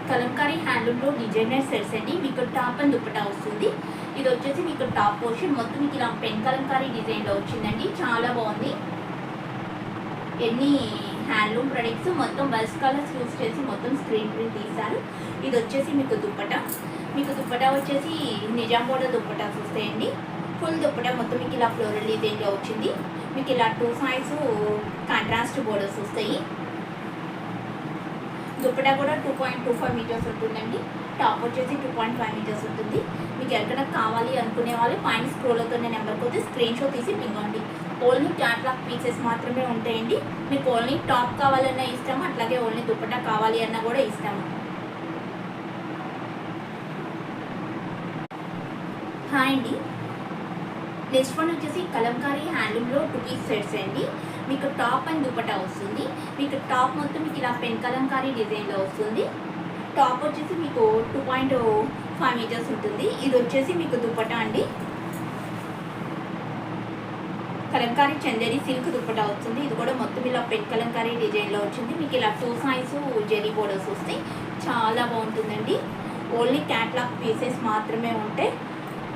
Kalamkari హ్యాండ్లూమ్లో designer sets అండి. మీకు top and dupatta వస్తుంది. ఇది వచ్చేసి మీకు టాప్ పోర్షన్ మొత్తం మీకు ఇలా పెన్ కలంకారీ డిజైన్లో వచ్చిందండి. చాలా బాగుంది. ఎన్ని హ్యాండ్లూమ్ ప్రొడక్ట్స్ మొత్తం బల్స్ కలర్స్ యూస్ చేసి మొత్తం స్క్రీన్ ప్రింట్ తీస్తారు. ఇది వచ్చేసి మీకు దుపట్టా. మీకు దుపట్టా వచ్చేసి నిజాం బోర్డర్ దుపట్టాస్ వస్తాయండి. ఫుల్ దుపట్టా మొత్తం మీకు ఇలా ఫ్లోరల్ డిజైన్లో వచ్చింది. మీకు ఇలా 2 సైడ్స్ కాంట్రాస్ట్ బోర్డర్స్ వస్తాయి. దుపట్టా కూడా 2.25 మీటర్స్ ఉంటుందండి. టాప్ వచ్చేసి 2.5 మీటర్స్ ఉంటుంది. మీకు ఎక్కడికైనా కావాలి అనుకునే వాళ్ళు పైన స్క్రోల్ అవుతున్న నెంబర్కి వచ్చి స్క్రీన్ షాట్ తీసి పింగండి. ఓన్లీ క్యాట్లాగ్ పీసెస్ మాత్రమే ఉంటాయండి. మీకు ఓన్లీ టాప్ కావాలన్నా ఇస్తాము, అట్లాగే ఓన్లీ దుపట్టా కావాలి అన్నా కూడా ఇస్తాము. హాయ్ అండి, నెక్స్ట్ వన్ వచ్చేసి కలంకారీ హ్యాండ్లూమ్లో 2 పీస్ సెట్స్ అండి. మీకు టాప్ అండ్ దుపట్టా వస్తుంది. మీకు టాప్ మొత్తం మీకు ఇలా పెన్ కలంకారీ డిజైన్లో వస్తుంది. టాప్ వచ్చేసి మీకు 2.5 మీటర్స్ ఉంటుంది. ఇది వచ్చేసి మీకు దుపట్టా అండి. కలంకారీ చందేరి సిల్క్ దుపట్టా వస్తుంది. ఇది కూడా మొత్తం ఇలా పెన్ కలంకారీ డిజైన్లో వచ్చింది. మీకు ఇలా 2 సైడ్స్ జెరీ బోర్డర్స్ వస్తాయి. చాలా బాగుంటుందండి. ఓన్లీ క్యాట్లాగ్ పీసెస్ మాత్రమే ఉంటాయి.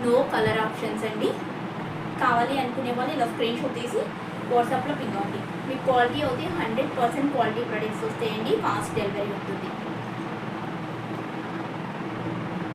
నో కలర్ ఆప్షన్స్ అండి. కావాలి అనుకునే వాళ్ళు ఇలా స్క్రీన్ షాట్ తీసి వాట్సాప్లో పింగండి. మీకు క్వాలిటీ అవుతే 100% క్వాలిటీ ప్రొడక్ట్స్ వస్తాయండి. ఫాస్ట్ డెలివరీ ఉంటుంది.